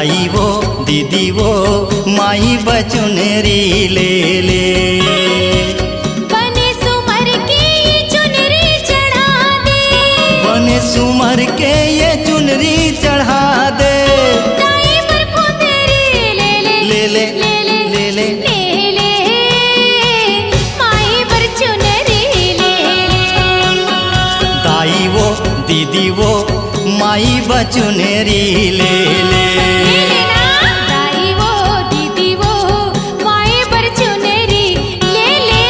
दाई वो दीदी वो माई बचुनरी ले ले। बने सुमर के ये चुनरी चढ़ा दे, बने सुमर के ये चुनरी चढ़ा दे। दाई पर फुंदरी ले ले ले ले ले ले ले ले ले ले, माई पर चुनरी ले ले। दाई वो दीदी वो माई बचुनरी ले ले। दाई वो दीदी वो माई पर चुनरी ले ले।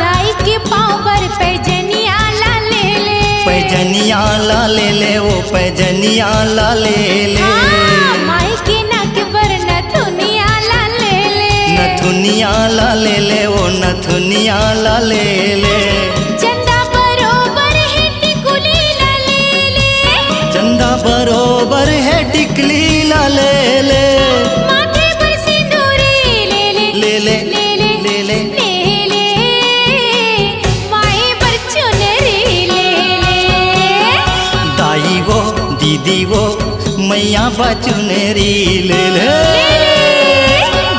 दाई के पाँव पर पैजनिया ला ले ले, पैजनिया ला ले ले वो पैजनिया ला ले ले। माई के नाक पर नथुनिया ला ले ले, नथुनिया ला ले ले वो नथुनिया ला ले ले। चंदा बरोबर है टिकुली ला ले ले, चंदा बरोबर है टिकली ला ले ले। माथे पर सिंदूरी ले ले ले ले ले ले ले ले ले ले, माई पर चुनरी ले ले। दाई वो दीदी वो मैया बचुनरी ले ले।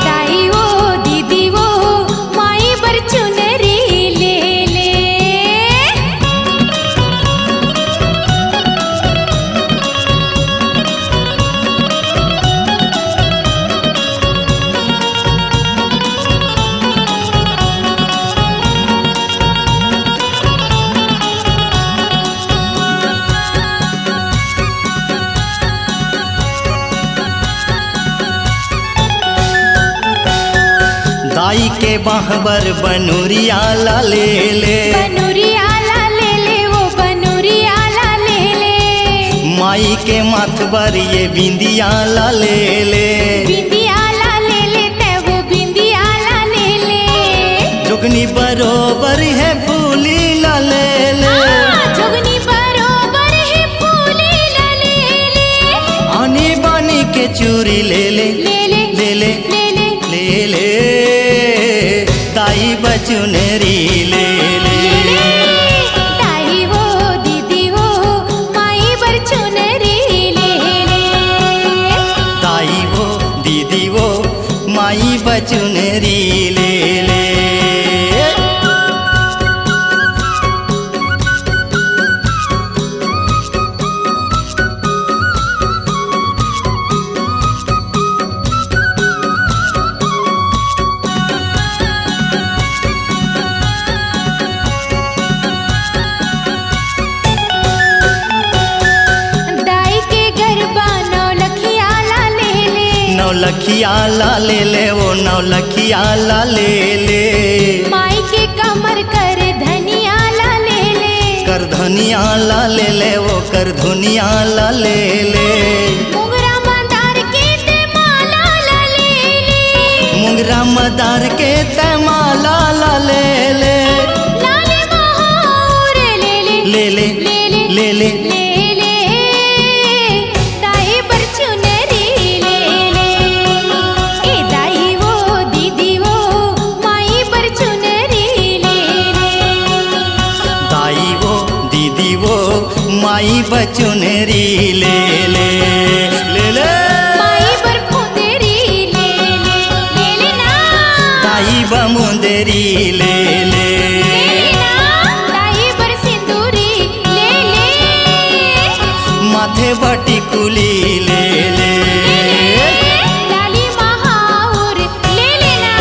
दाई वो दीदी वो माई पर चुनरी ले ले। दाई के बाहबर बनूरिया ला ले ले। बनूरिया ला ले ले वो बनूरिया ला ले ले, माई के माथबर ये बिंदिया ला ले ले। बिंदिया ला ले ले ते वो बिंदिया ला ले ले। जुगनी बरोबर है फूली ला ले ले। जोगनी बरोबर है फूली ला ले ले, आनी बानी के चूरी ले ले ले ले ले ले ले ले ले ले। दाई बचुनरी ले ले। दाई वो दीदी वो माई पर चुनरी ले ले। दाई वो दीदी वो माई बचुनरी ले ले। दाई के गरबा नौलखिया ला ले ले, नौलखिया ला ले ले वो नौलखिया ला ले ले। माई के कमर कर धनिया ला ले ले, कर धनिया ला ले ले वो कर धनिया ला ले ले। मुंगरा मंदार के ते माला ला ले ले, मुंगरा मदार के तैमाला ला ले ले। लाले मोहर ले ले ले ले ले ले ले ले ले ले, दाई पर चुनरी ले ले। ए दाई वो दीदी वो माई पर चुनरी ले ले। दाई वो दीदी वो माई बचुनरी ले ले ले ले। माई पर फुंदरी ले ले ले ले ना, दाई बमुंदरी ले ले। ले ले ना, दाई पर सिंदूरी ले ले। माथे बटी कुली ले ले। लाली महाउर ले लेना।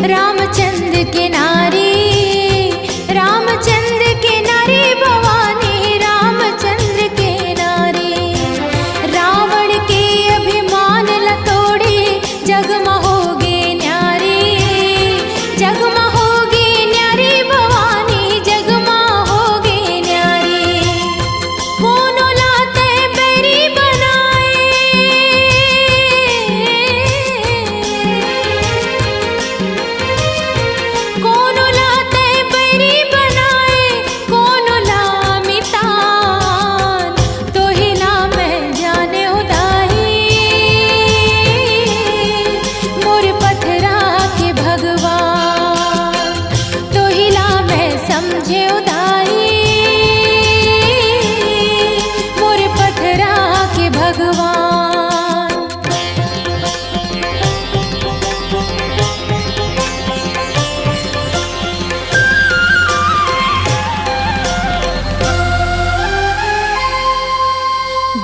रामचंद्र के नारी, रामचंद्र के नारी भवानी, रामचंद्र के नारी। रावण के अभिमान ल तोड़ी जगमहोगे न्यारी, जगमहोगे न्यारी भवानी, जगमहोगे न्यारी। कोनो लाते बैरी बनाए, कोनो लाते बैरी बनाए, कोनो ला मितान, तो हिला मैं जाने उदाही। मोर पथरा के भगवान, तो हिला मैं समझे उदाही। मोर पथरा के भगवान।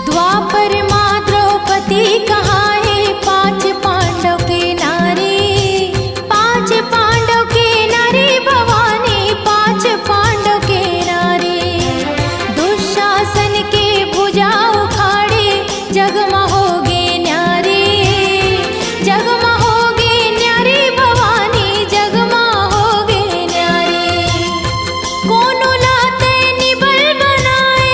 द्वापर माँ द्रौपदी कहाए, 5 पांडव के नारी, 5 पांडव के नारी भवानी, 5 पांडव के नारी। दुशासन के भुजा उखाड़े जगमहोगे न्यारी, जगमहोगे न्यारी भवानी, जगमहोगे न्यारी। कोनो लाते निबल बनाए,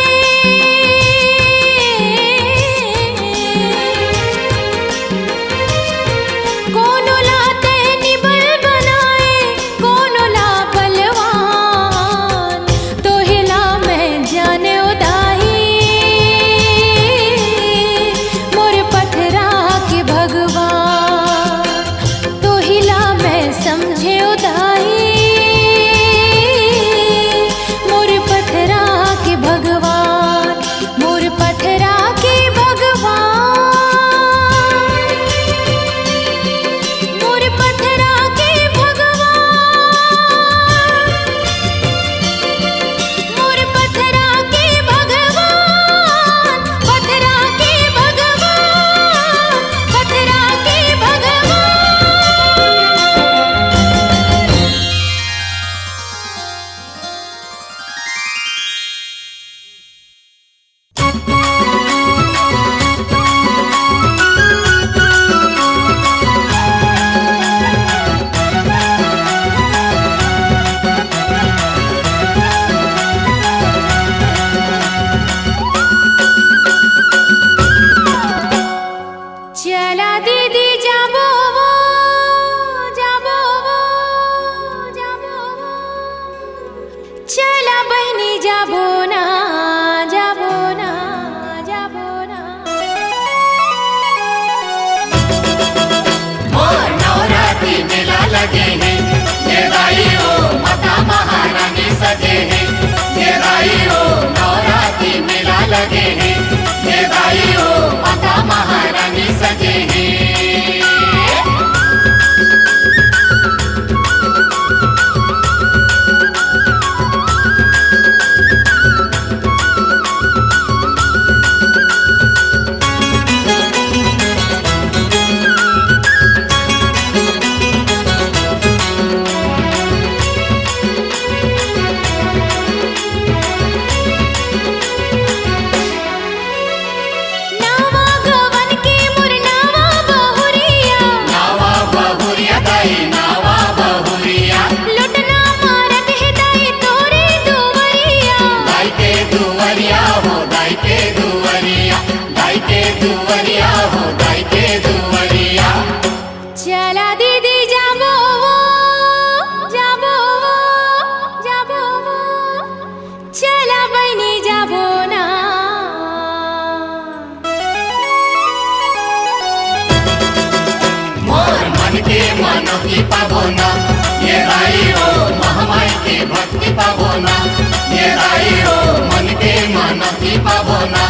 कोनो लाते निबल बनाए, कोनो ला बलवान, तो हिला मैं जाने उदाही। मोर पथरा के भगवान, तो हिला मैं समझे उदाही। मोर पथरा के भगवान, मोर पथरा के भगवान, मोर पथरा के भगवान, मोर पथरा के भगवान, पथरा के भगवान, पथरा के भगवान। चला दीदी जाबो वो, जाबो वो, जाबो वो। चला बहनी जाबो ना, जाबो ना, जाबो ना। मोर नवरात्रि मेला लगे हैं, ये दाई हो माता महारानी सजे हैं। ये दाई हो नवरात्रि मेला लगे हैं, ये दाई हो माता महारानी सजे हैं। नावा गवन के मोर नावा बहुरिया, नावा बहुरिया दाई नावा बहुरिया, लुटना मारत है दाई तोरे दुवरिया। दाई के दुवरिया हो, दाई के दुवरिया, दाई के दुवरिया हो, दाई के दुवरिया। चला दीदी जाबो वो, जाबो वो, जाबो वो। चला बहनी जाबो ना। मोर मन के मनोती पाबो ना, ये दाई हो महामाई के भक्ति पाबो ना। ये दाई हो मन के मनोती पाबो ना,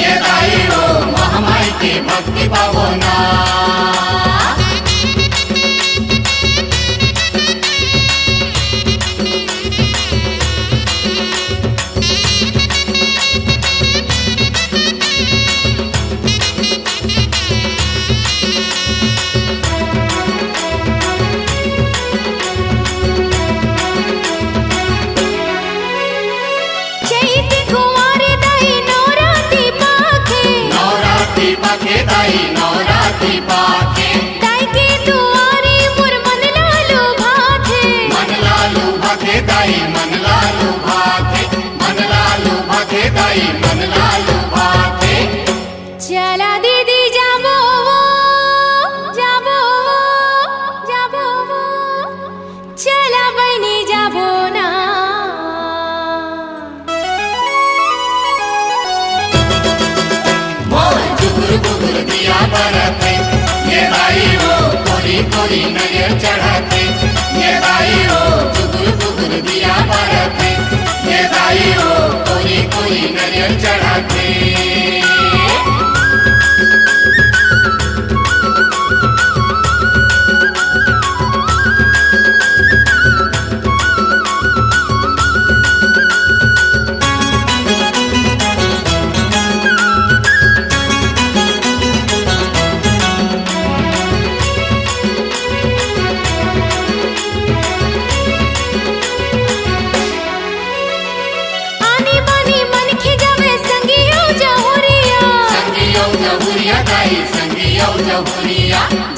ये दाई हो महामाई के भक्ति पाबो ना। कोरी नरियल चढ़ाते, ये दाई हो बुगुर बुगुर दिया बरते, ये दाई हो कोरी कोरी नरियल चढ़ाते।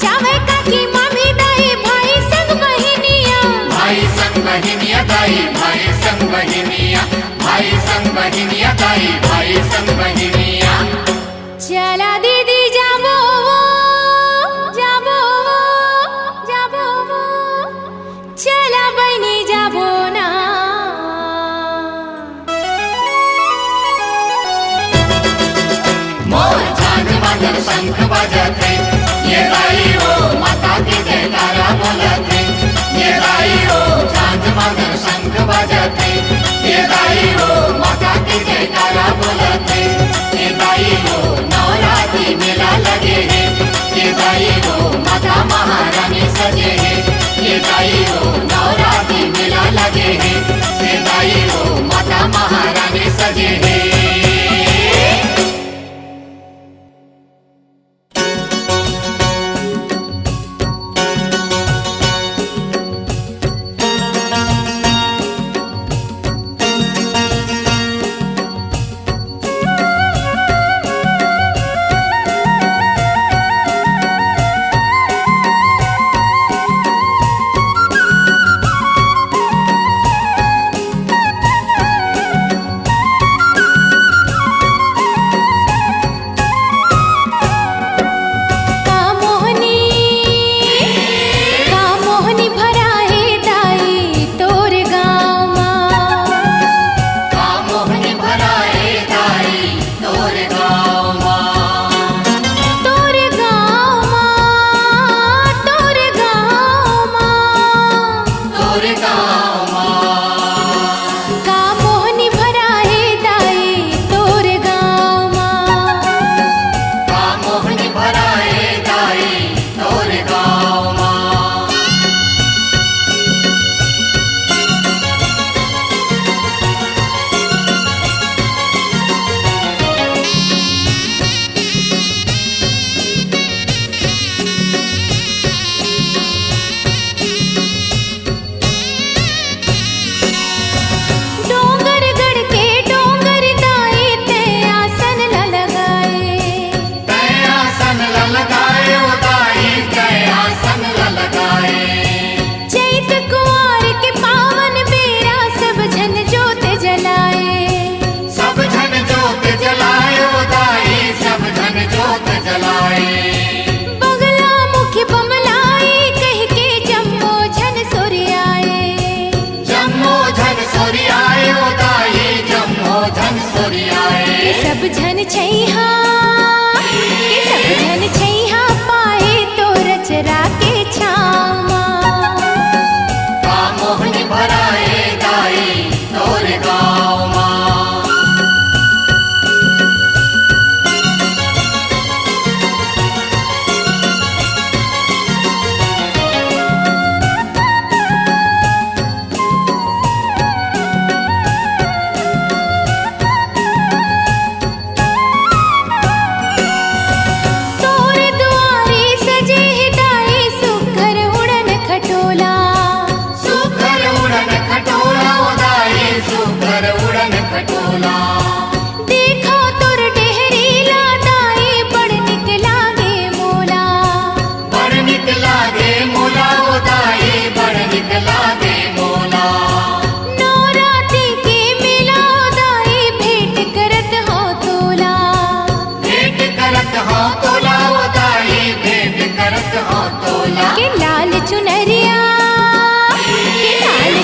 जावे काकी मामी दाई भाई संग बहिनिया, भाई संग बहिनिया दाई भाई संग बहिनिया, भाई संग बहिनिया दाई भाई संग बहिनिया। चला दीदी जाबो जाबो जाबो, चला बहिनी जाबो ना। मोर झांझ बांधर शंख बजते, ये दाई हो माता की जयकारा बोलते, ये दाई हो झांझ बांधर शंख बजते, ये दाई हो माता की जयकारा बोलते, ये दाई हो नवरात्रि मेला लगे है, ये दाई हो माता महारानी सजे है, ये दाई हो नवरात्रि मेला लगे है, ये दाई हो माता महारानी सजे है। सब झन छैहा के सब झन छैहा पाए तो रचरा के छामा। मोहनी भराए दाई तोरे गाँव माँ।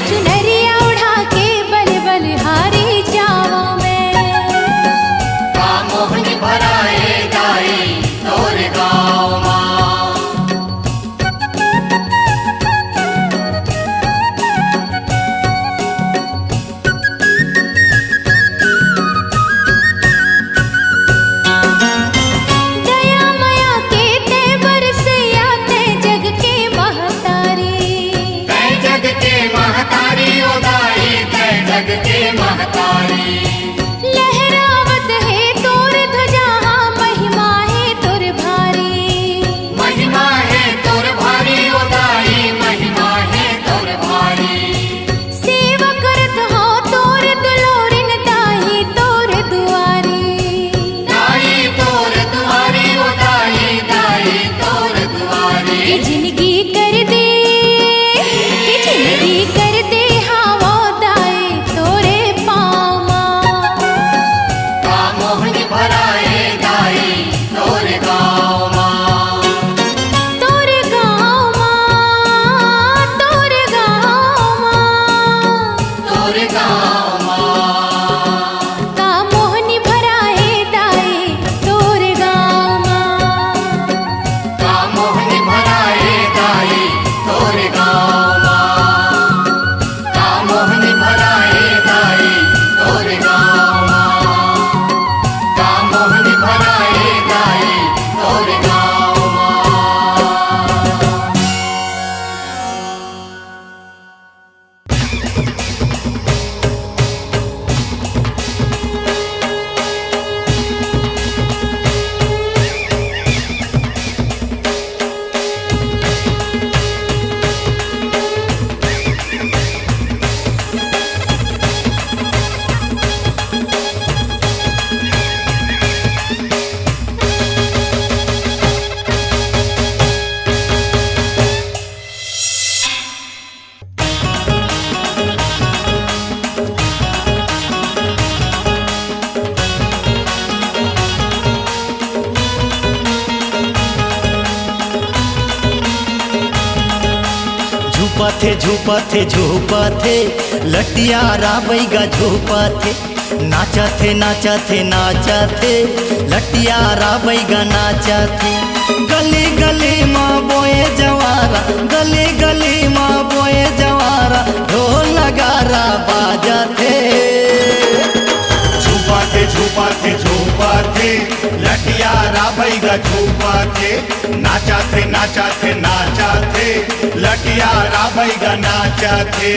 चुनरिया उड़ा के बल बल हारी जाऊं मैं। जग के महतारी लहरावत है तोर ध्वजा महिमा है तोर भारी महिमा है तोर भारी उदाई महिमा है तोर भारी सेवा करत हो तोर दुलोरिन दाही तोर दुआरी दाई तोर दुआरी उदाई दाई तोर दुआरी कि जिंदगी कर दे कि जिंदगी कर दे हाँ वो दाए तोरे पामा का मोहन भराए दाई तोर गाँव माँ तोर गाँव माँ तोर गाँव माँ तोर गाँव माँ का मोहनी भराए दाए तोर गाँव माँ का मोहन भराए दाई तोर गाँव माँ का मोहन भराए दाई तोर गाँव माँ का मोहन भराए दाई तोर गाँव माँ झूपथे झूपथे झूपथे लटियारा बैगा झूपथे नाचथे नाचथे नाचथे लटियारा बैगा नाचथे गली गली माँ बोए जवारा गली गली माँ बोए जवारा ढोल नगारा बाजथे झूपाथे झूपाथे झूपाथे लटियारा बैगा झूपाथे नाचाथे नाचाथे नाचाथे लटियारा बैगा नाचाथे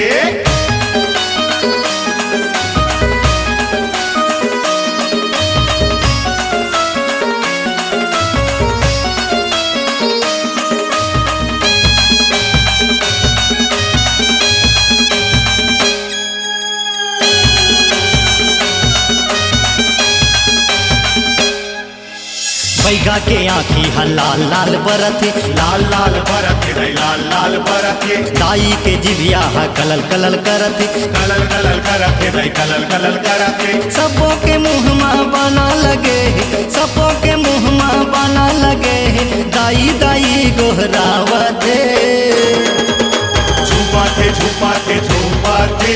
बैगा के आँखी हा लाल लाल बरथे लाल लाल बरथे रे लाल लाल बरथे दाई के जिभिया हा कलल कलल करथे कलल कलल करथे रे कलल कलल करथे सबों के मुँह में बना लगे सबों के मुँह में बना लगे दाई दाई गोहरावते झूपाथे झूपाथे झूपाथे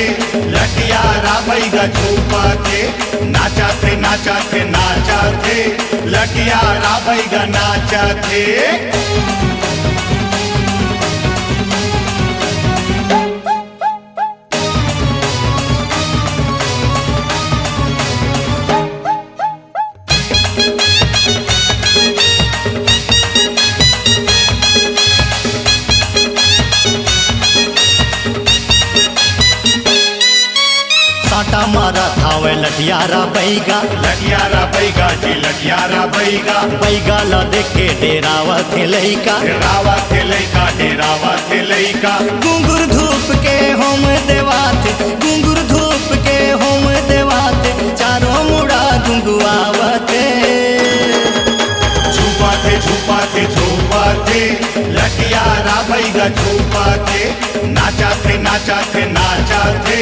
लटियारा बैगा झूपाथे नाचाथे नाचाथे नाचाथे लटियारा बैगा नाचाथे साटा मारा थावे लटियारा बैगा लटियारा बैगा जी लटियारा बैगा बैगा ला देख के डेरावा थे लइका डेरावा थे लइका डेरावा थे लइका घुंघरू धूप के होम देवाते घुंघरू धूप के होम देवाते चारों मुड़ा घुंघुआवते झूपाथे झूपाथे झूपाथे लटियारा बैगा झूपाथे नाचाथे नाचाथे नाचाथे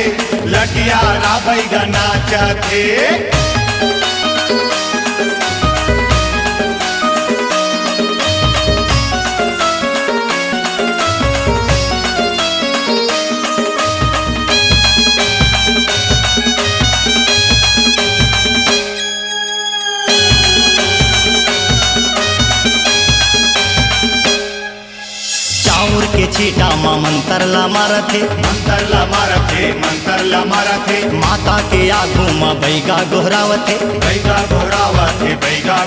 लटियारा बैगा नाचाथे चाउर के छीटा मा मंतरला मारथे मंतरला मारथे माता के आगू मा बैगा गोहरावथे बैगा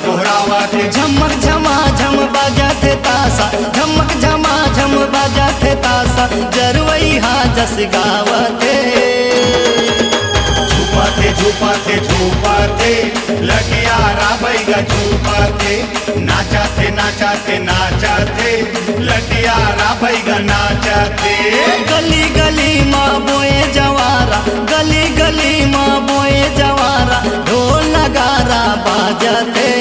घोरावाथे झमक झमा झम बाजाथे तासा झमक झमा झम बाजाथे तासा जरवई हा जस गावथे झुपा थे लटियारा बैगा झुपा थे नाचा थे लटियारा बैगा नाचा थे गली गली माँ बोए जवारा गली गली माँ बोए जवारा ढोल नगारा बाजते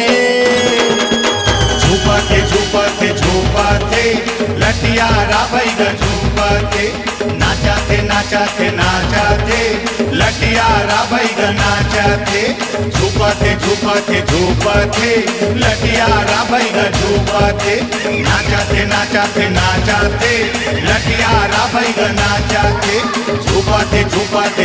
झुपा थे लटियारा बैगा झुपा थे नाचा थे लटियारा बैगा नाचा थे झुपा थे लटियारा बैगा झुपा थे नाचा थे लटियारा बैगा नाचा थे झुपा थे